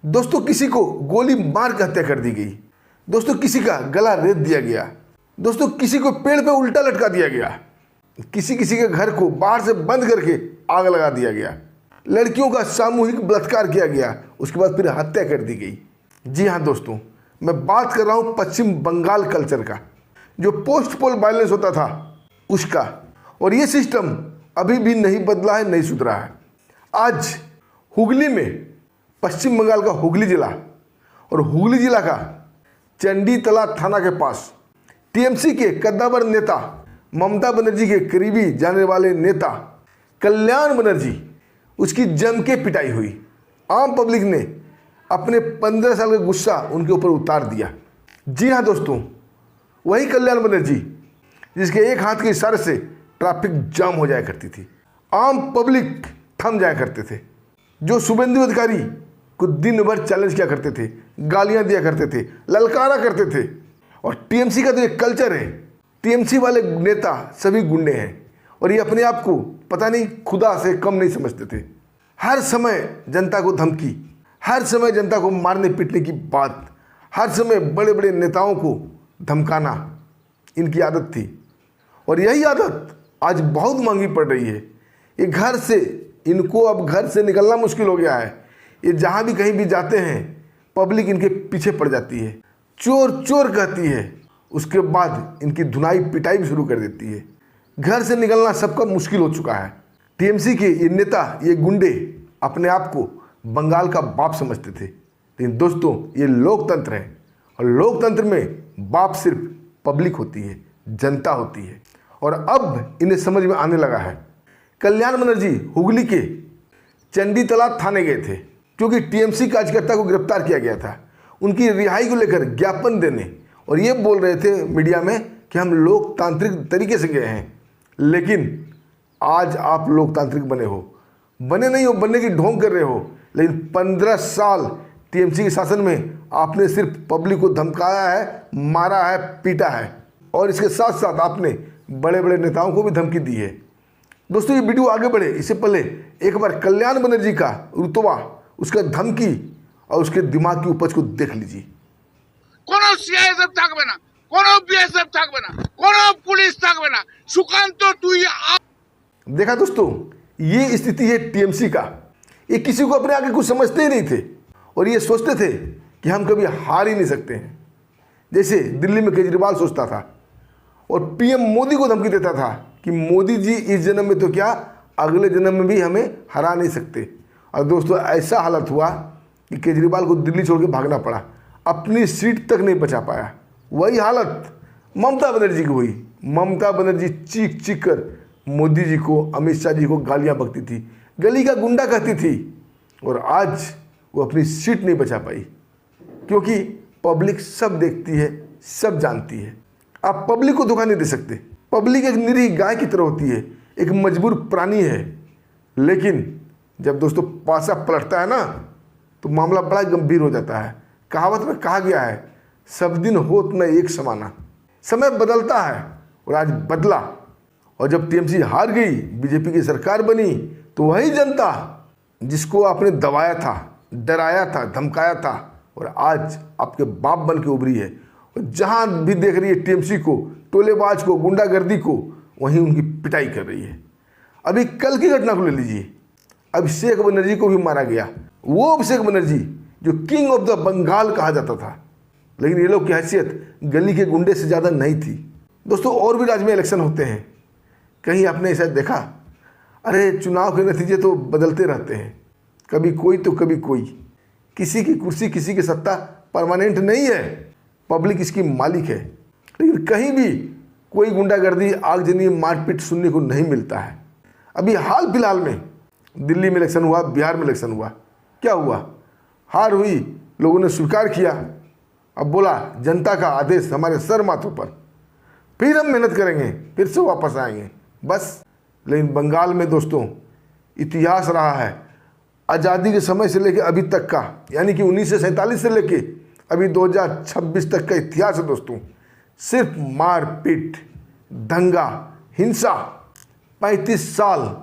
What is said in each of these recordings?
दोस्तों किसी को गोली मार कर हत्या कर दी गई। दोस्तों किसी का गला रेत दिया गया। दोस्तों किसी को पेड़ पे उल्टा लटका दिया गया। किसी के घर को बाहर से बंद करके आग लगा दिया गया। लड़कियों का सामूहिक बलात्कार किया गया, उसके बाद फिर हत्या कर दी गई। जी हाँ दोस्तों, मैं बात कर रहा हूँ पश्चिम बंगाल कल्चर का, जो पोस्ट पोल वायलेंस होता था उसका। और ये सिस्टम अभी भी नहीं बदला है, नहीं सुधरा है। आज हुगली में, पश्चिम बंगाल का हुगली जिला और हुगली जिला का चंडीतला थाना के पास टीएमसी के कद्दावर नेता, ममता बनर्जी के करीबी जाने वाले नेता कल्याण बनर्जी, उसकी जम के पिटाई हुई। आम पब्लिक ने अपने 15 साल का गुस्सा उनके ऊपर उतार दिया। जी हाँ दोस्तों, वही कल्याण बनर्जी जिसके एक हाथ के इशारे से ट्रैफिक जाम हो जाया करती थी, आम पब्लिक थम जाया करते थे, जो शुभेंदु अधिकारी को दिन भर चैलेंज किया करते थे, गालियां दिया करते थे, ललकारा करते थे। और टीएमसी का तो एक कल्चर है, टीएमसी वाले नेता सभी गुंडे हैं और ये अपने आप को पता नहीं खुदा से कम नहीं समझते थे। हर समय जनता को धमकी, हर समय जनता को मारने पीटने की बात, हर समय बड़े बड़े नेताओं को धमकाना इनकी आदत थी। और यही आदत आज बहुत महंगी पड़ रही है। ये घर से, इनको अब घर से निकलना मुश्किल हो गया है। ये जहाँ भी कहीं भी जाते हैं पब्लिक इनके पीछे पड़ जाती है, चोर चोर कहती है, उसके बाद इनकी धुनाई पिटाई भी शुरू कर देती है। घर से निकलना सबका मुश्किल हो चुका है। टीएमसी के ये नेता, ये गुंडे अपने आप को बंगाल का बाप समझते थे, लेकिन दोस्तों ये लोकतंत्र है और लोकतंत्र में बाप सिर्फ पब्लिक होती है, जनता होती है। और अब इन्हें समझ में आने लगा है। कल्याण बनर्जी हुगली के चंडीतला थाने गए थे क्योंकि टीएमसी कार्यकर्ता को गिरफ्तार किया गया था, उनकी रिहाई को लेकर ज्ञापन देने, और ये बोल रहे थे मीडिया में कि हम लोकतांत्रिक तरीके से गए हैं। लेकिन आज आप लोकतांत्रिक बने हो, बने नहीं हो, बनने की ढोंग कर रहे हो। लेकिन 15 साल टीएमसी के शासन में आपने सिर्फ पब्लिक को धमकाया है, मारा है, पीटा है, और इसके साथ साथ आपने बड़े बड़े नेताओं को भी धमकी दी है। दोस्तों ये वीडियो आगे बढ़े इससे पहले एक बार कल्याण बनर्जी का रुतबा, उसका धमकी और उसके दिमाग की उपज को देख लीजिए। কোনো সিআইএসএফ থাকবে না, কোনো বিএসএফ থাকবে না, কোনো পুলিশ থাকবে না, সুকান্ত তুই। देखा दोस्तों, ये स्थिति है टीएमसी का। ये किसी को अपने आगे कुछ समझते ही नहीं थे और ये सोचते थे कि हम कभी हार ही नहीं सकते हैं। जैसे दिल्ली में केजरीवाल सोचता था और पीएम मोदी को धमकी देता था कि मोदी जी इस जन्म में तो क्या, अगले जन्म में भी हमें हरा नहीं सकते। और दोस्तों ऐसा हालत हुआ कि केजरीवाल को दिल्ली छोड़ के भागना पड़ा, अपनी सीट तक नहीं बचा पाया। वही हालत ममता बनर्जी की हुई। ममता बनर्जी चीख चीख कर मोदी जी को, अमित शाह जी को गालियां बकती थी, गली का गुंडा कहती थी, और आज वो अपनी सीट नहीं बचा पाई क्योंकि पब्लिक सब देखती है, सब जानती है। आप पब्लिक को धोखा नहीं दे सकते। पब्लिक एक निरीह गाय की तरह होती है, एक मजबूर प्राणी है। लेकिन जब दोस्तों पासा पलटता है ना तो मामला बड़ा गंभीर हो जाता है। कहावत में कहा गया है, सब दिन होत न एक समाना। समय बदलता है और आज बदला। और जब टीएमसी हार गई, बीजेपी की सरकार बनी, तो वही जनता जिसको आपने दबाया था, डराया था, धमकाया था, और आज आपके बाप बन के उभरी है। और जहाँ भी देख रही है टीएमसी को, टोलेबाज को, गुंडागर्दी को, वहीं उनकी पिटाई कर रही है। अभी कल की घटना को ले लीजिए, अभिषेक बनर्जी को भी मारा गया। वो अभिषेक बनर्जी जो किंग ऑफ द बंगाल कहा जाता था, लेकिन ये लोग की हैसियत गली के गुंडे से ज़्यादा नहीं थी। दोस्तों और भी राज्य में इलेक्शन होते हैं, कहीं आपने ऐसा देखा? अरे चुनाव के नतीजे तो बदलते रहते हैं, कभी कोई तो कभी कोई। किसी की कुर्सी, किसी की सत्ता परमानेंट नहीं है, पब्लिक इसकी मालिक है। लेकिन कहीं भी कोई गुंडागर्दी, आगजनी, मारपीट सुनने को नहीं मिलता है। अभी हाल फिलहाल में दिल्ली में इलेक्शन हुआ, बिहार में इलेक्शन हुआ, क्या हुआ? हार हुई, लोगों ने स्वीकार किया। अब बोला जनता का आदेश हमारे सर माथों पर, फिर हम मेहनत करेंगे, फिर से वापस आएंगे, बस। लेकिन बंगाल में दोस्तों इतिहास रहा है आज़ादी के समय से लेकर अभी तक का, यानी कि 1947 से लेके अभी 2026 तक का इतिहास है दोस्तों। सिर्फ मारपीट, दंगा, हिंसा। 35 साल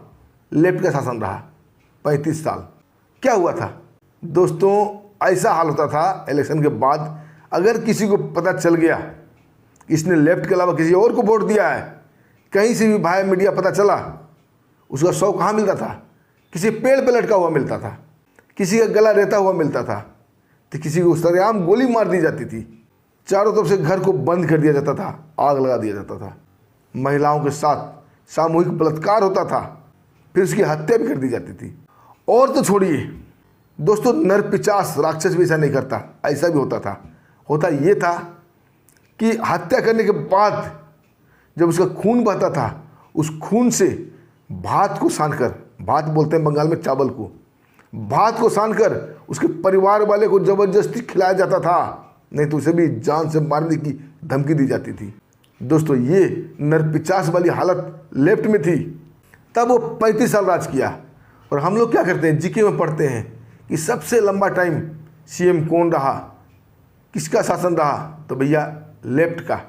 लेफ्ट का शासन रहा, 35 साल। क्या हुआ था दोस्तों? ऐसा हाल होता था इलेक्शन के बाद, अगर किसी को पता चल गया कि इसने लेफ्ट के अलावा किसी और को वोट दिया है, कहीं से भी भाई मीडिया पता चला, उसका 100 कहाँ मिलता था? किसी पेड़ पे लटका हुआ मिलता था, किसी का गला रहता हुआ मिलता था, तो किसी को सरेआम गोली मार दी जाती थी। चारों तरफ से घर को बंद कर दिया जाता था, आग लगा दिया जाता था। महिलाओं के साथ सामूहिक बलात्कार होता था, फिर उसकी हत्या भी कर दी जाती थी। और तो छोड़िए दोस्तों, नरपिशाच राक्षस भी ऐसा नहीं करता, ऐसा भी होता था। होता ये था कि हत्या करने के बाद जब उसका खून बहता था, उस खून से भात को सानकर, भात बोलते हैं बंगाल में चावल को, भात को सानकर उसके परिवार वाले को ज़बरदस्ती खिलाया जाता था, नहीं तो उसे भी जान से मारने की धमकी दी जाती थी। दोस्तों, ये नरपिशाच वाली हालत लेफ्ट में थी। तब वो 35 साल राज किया। और हम लोग क्या करते हैं, जीके में पढ़ते हैं कि सबसे लंबा टाइम सीएम कौन रहा, किसका शासन रहा, तो भैया लेफ्ट का।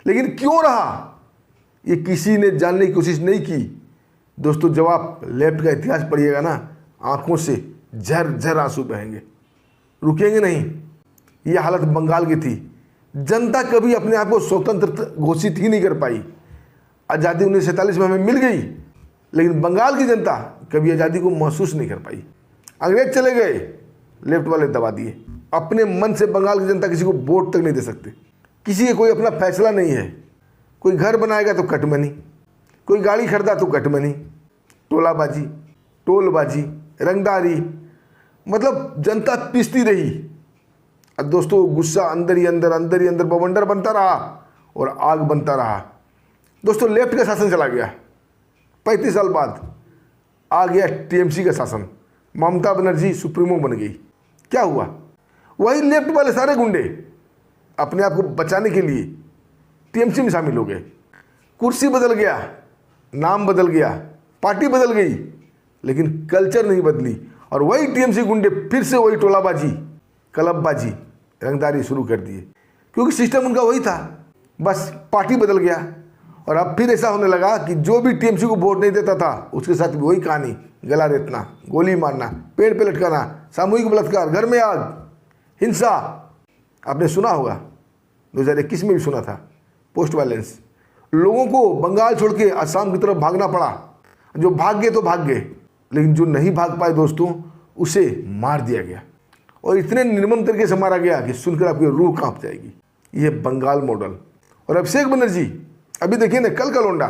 लेकिन क्यों रहा, ये किसी ने जानने की कोशिश नहीं की। दोस्तों, जब आप लेफ्ट का इतिहास पढ़िएगा ना, आंखों से झर झर आंसू बहेंगे, रुकेंगे नहीं। ये हालत बंगाल की थी। जनता कभी अपने आप को स्वतंत्र घोषित ही नहीं कर पाई। आज़ादी 1947 में हमें मिल गई, लेकिन बंगाल की जनता कभी आज़ादी को महसूस नहीं कर पाई। अंग्रेज चले गए, लेफ्ट वाले दबा दिए। अपने मन से बंगाल की जनता किसी को वोट तक नहीं दे सकते। किसी का कोई अपना फैसला नहीं है। कोई घर बनाएगा तो कटमनी, कोई गाड़ी खरीदा तो कटमनी, टोलाबाजी, टोलबाजी, रंगदारी, मतलब जनता पिसती रही। और दोस्तों, गुस्सा अंदर ही अंदर बवंडर बनता रहा और आग बनता रहा। दोस्तों, लेफ्ट का शासन चला गया। 35 साल बाद आ गया टीएमसी का शासन। ममता बनर्जी सुप्रीमो बन गई। क्या हुआ, वही लेफ्ट वाले सारे गुंडे अपने आप को बचाने के लिए टीएमसी में शामिल हो गए। कुर्सी बदल गया, नाम बदल गया, पार्टी बदल गई, लेकिन कल्चर नहीं बदली। और वही टीएमसी गुंडे फिर से वही टोलाबाजी, क्लबबाजी, रंगदारी शुरू कर दिए, क्योंकि सिस्टम उनका वही था। बस पार्टी बदल गया। और अब फिर ऐसा होने लगा कि जो भी टीएमसी को वोट नहीं देता था, उसके साथ भी वही कहानी, गला रेतना, गोली मारना, पेड़ पे लटकाना, सामूहिक बलात्कार, घर में आग, हिंसा। आपने सुना होगा, 2021 में भी सुना था, पोस्ट वायलेंस। लोगों को बंगाल छोड़ के असम की तरफ भागना पड़ा। जो भाग गए तो भाग गए, लेकिन जो नहीं भाग पाए दोस्तों, उसे मार दिया गया। और इतने निर्मम तरीके से मारा गया कि सुनकर आपकी रूह कांप जाएगी। ये बंगाल मॉडल। और अभिषेक बनर्जी, अभी देखिए ना, कल का लौंडा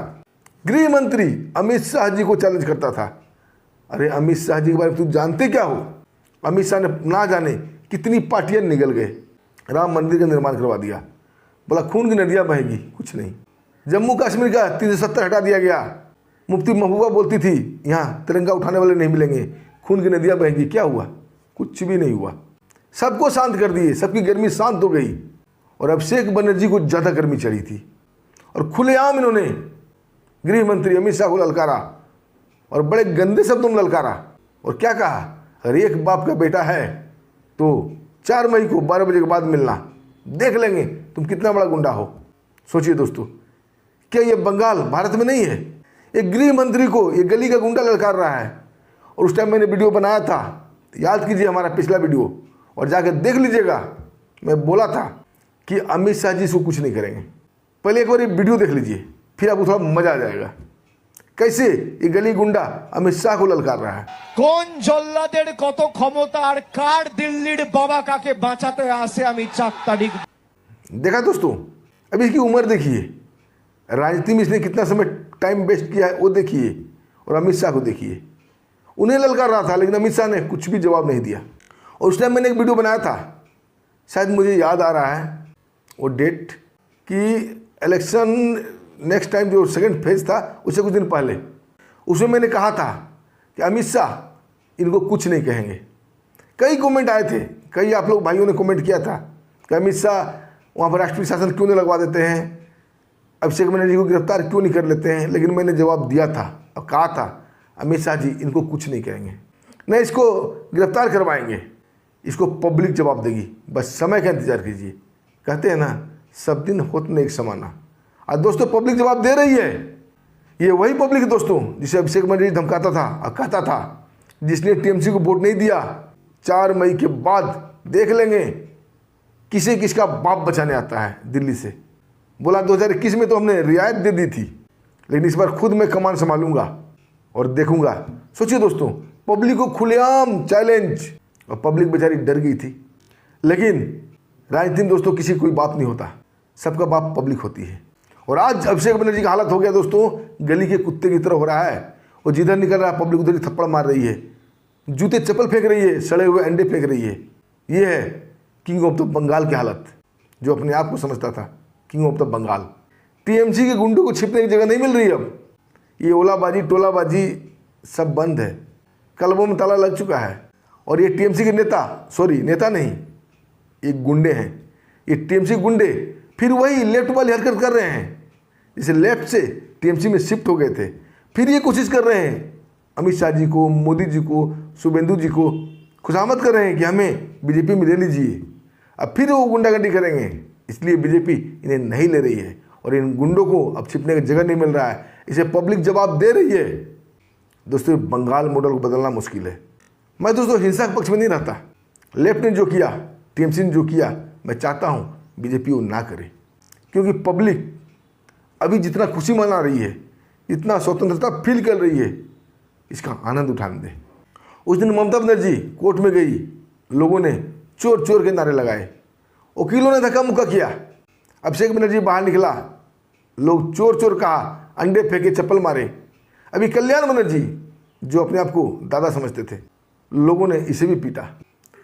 गृह मंत्री अमित शाह जी को चैलेंज करता था। अरे अमित शाह जी के बारे में तुम जानते क्या हो? अमित शाह ने ना जाने कितनी पार्टियां निकल गए, राम मंदिर का निर्माण करवा दिया, बोला खून की नदियां बहेगी, कुछ नहीं। जम्मू कश्मीर का 370 हटा दिया गया। मुफ्ती महबूबा बोलती थी यहाँ तिरंगा उठाने वाले नहीं मिलेंगे, खून की नदियां बहेंगी। क्या हुआ? कुछ भी नहीं हुआ। सबको शांत कर दिए, सबकी गर्मी शांत हो गई। और अभिषेक बनर्जी को ज़्यादा गर्मी चढ़ी थी और खुलेआम इन्होंने गृह मंत्री अमित शाह को ललकारा और बड़े गंदे शब्दों में ललकारा। और क्या कहा? अगर एक बाप का बेटा है तो 4 मई को 12 बजे के बाद मिलना, देख लेंगे तुम कितना बड़ा गुंडा हो। सोचिए दोस्तों, क्या ये बंगाल भारत में नहीं है? एक गृह मंत्री को ये गली का गुंडा ललकार रहा है। और उस टाइम मैंने वीडियो बनाया था, याद कीजिए हमारा पिछला वीडियो और जाकर देख लीजिएगा। मैं बोला था कि अमित शाह जी इसको कुछ नहीं करेंगे। पहले एक बार ये वीडियो देख लीजिए, फिर आपको थोड़ा मजा आ जाएगा कैसे ये गली गुंडा अमित शाह को ललकार रहा है। কোন জল্লাদের কত ক্ষমতা আর কার দিল্লির বাবা কাকে বাঁচাতে আসে আমি 4 तारीख। देखा दोस्तों, अभी इसकी उम्र देखिए, राजनीति में इसने कितना समय टाइम वेस्ट किया है वो देखिए। और अमित शाह को देखिए, उन्हें ललकार रहा था, लेकिन अमित शाह ने कुछ भी जवाब नहीं दिया। और उस टाइम मैंने एक वीडियो बनाया था, शायद मुझे याद आ रहा है वो डेट, कि इलेक्शन नेक्स्ट टाइम जो सेकंड फेज था उससे कुछ दिन पहले, उसमें मैंने कहा था कि अमित शाह इनको कुछ नहीं कहेंगे। कई कमेंट आए थे, कई आप लोग भाइयों ने कमेंट किया था कि अमित शाह वहाँ पर राष्ट्रीय शासन क्यों नहीं लगवा देते हैं, अभिषेक बनर्जी को गिरफ्तार क्यों नहीं कर लेते हैं। लेकिन मैंने जवाब दिया था और कहा था अमित शाह जी इनको कुछ नहीं कहेंगे, न इसको गिरफ्तार करवाएंगे, इसको पब्लिक जवाब देगी, बस समय का इंतजार कीजिए। कहते हैं ना, सब दिन होत न एक समाना। और दोस्तों, पब्लिक जवाब दे रही है। ये वही पब्लिक है दोस्तों जिसे अभिषेक बनर्जी धमकाता था और कहता था, जिसने टीएमसी को वोट नहीं दिया 4 मई के बाद देख लेंगे किसे किसका बाप बचाने आता है दिल्ली से। बोला 2021 में तो हमने रियायत दे दी थी, लेकिन इस बार खुद मैं कमान संभालूंगा और देखूंगा। सोचिए दोस्तों, पब्लिक को खुलेआम चैलेंज, और पब्लिक बेचारी डर गई थी। लेकिन राजनीति में दोस्तों किसी कोई बाप नहीं होता, सबका बाप पब्लिक होती है। और आज अभिषेक बनर्जी का हालत हो गया दोस्तों, गली के कुत्ते की तरह हो रहा है। और जिधर निकल रहा है पब्लिक उधर ही थप्पड़ मार रही है, जूते चप्पल फेंक रही है, सड़े हुए अंडे फेंक रही है। ये है किंग ऑफ द बंगाल की हालत, जो अपने आप को समझता था king of the Bengal. TMC के गुंडों को छिपने की जगह नहीं मिल रही। अब ये ओलाबाजी टोलाबाजी सब बंद है, क्लबों में ताला लग चुका है। और ये टीएमसी के नेता नहीं, ये गुंडे हैं। ये टीएमसी गुंडे फिर वही लेफ्ट वाली हरकत कर रहे हैं, जैसे लेफ्ट से टीएमसी में शिफ्ट हो गए थे। फिर ये कोशिश कर रहे हैं अमित शाह जी को, मोदी जी को, शुभेंदु जी को खुशामद कर रहे हैं कि हमें बीजेपी में ले लीजिए। अब फिर वो गुंडागर्दी करेंगे, इसलिए बीजेपी इन्हें नहीं ले रही है। और इन गुंडों को अब छिपने की जगह नहीं मिल रहा है, इसे पब्लिक जवाब दे रही है। दोस्तों, बंगाल मॉडल को बदलना मुश्किल है। मैं दोस्तों हिंसा के पक्ष में नहीं रहता। लेफ्ट ने जो किया, टीएमसी ने जो किया, मैं चाहता हूँ बीजेपी वो ना करे, क्योंकि पब्लिक अभी जितना खुशी मना रही है, जितना स्वतंत्रता फील कर रही है, इसका आनंद उठाने दे। उस दिन ममता बनर्जी कोर्ट में गई, लोगों ने चोर चोर के नारे लगाए, वकीलों ने धक्का मुक्का किया। अभिषेक बनर्जी बाहर निकला, लोग चोर चोर कहा, अंडे फेंके, चप्पल मारे। अभी कल्याण बनर्जी जो अपने आप को दादा समझते थे, लोगों ने इसे भी पीटा।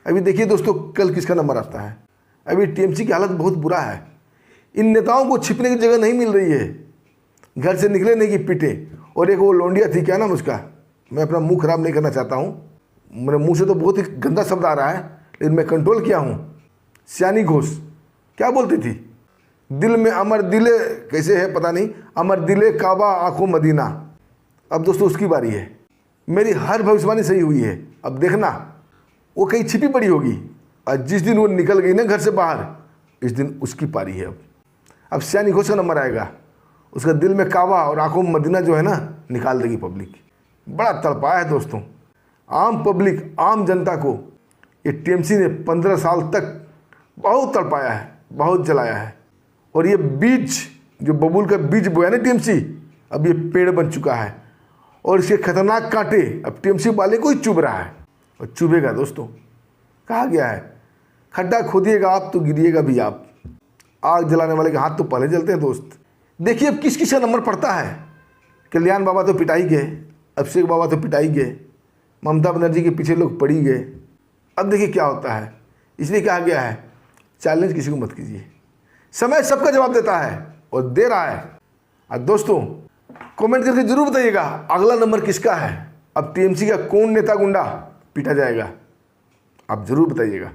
अभी देखिए दोस्तों, कल किसका नंबर आता है। अभी टीएमसी की हालत बहुत बुरा है। इन नेताओं को छिपने की जगह नहीं मिल रही है, घर से निकले नहीं कि पीटे। और एक वो लौंडिया थी, क्या नाम उसका, मैं अपना मुंह खराब नहीं करना चाहता हूँ, मेरे मुंह से तो बहुत ही गंदा शब्द आ रहा है, लेकिन मैं कंट्रोल किया हूँ। सियानी घोष क्या बोलती थी, दिल में अमर दिले, कैसे है पता नहीं, अमर दिले काबा आंखों मदीना। अब दोस्तों उसकी बारी है। मेरी हर भविष्यवाणी सही हुई है। अब देखना वो कहीं छिपी पड़ी होगी, और जिस दिन वो निकल गई ना घर से बाहर, इस दिन उसकी पारी है। अब सियानी घोष का नंबर आएगा, उसका दिल में काबा और आंखों में मदीना जो है ना, निकाल देगी पब्लिक। बड़ा तड़पाया है दोस्तों आम पब्लिक, आम जनता को। ये टीएमसी ने 15 साल तक बहुत तड़पाया है, बहुत जलाया है। और ये बीज जो बबूल का बीज बोया ना टीएमसी, अब ये पेड़ बन चुका है। और इसके खतरनाक कांटे अब टीएमसी वाले को ही चुभ रहा है, और चुभेगा दोस्तों। कहा गया है, खड्डा खोदिएगा आप तो गिरिएगा भी आप। आग जलाने वाले के हाथ तो पहले जलते हैं दोस्त। देखिए अब किस किस का नंबर पड़ता है। कल्याण बाबा तो पिटाई गए, अभिषेक बाबा तो पिटाई गए, ममता बनर्जी के पीछे लोग पड़ी गए। अब देखिए क्या होता है। इसलिए कहा गया है, चैलेंज किसी को मत कीजिए, समय सबका जवाब देता है और दे रहा है। और दोस्तों कमेंट करके जरूर बताइएगा अगला नंबर किसका है। अब टीएमसी का कौन नेता गुंडा पीटा जाएगा, आप जरूर बताइएगा,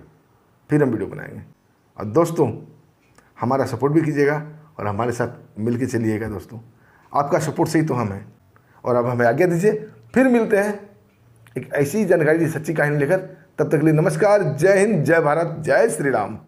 फिर हम वीडियो बनाएंगे। और दोस्तों हमारा सपोर्ट भी कीजिएगा और हमारे साथ मिलके चलिएगा। दोस्तों आपका सपोर्ट से ही तो हम हैं। और अब हमें आज्ञा दीजिए, फिर मिलते हैं एक ऐसी जानकारी, सच्ची कहानी लेकर। तब तक के लिए नमस्कार, जय हिंद, जय भारत, जय श्री राम।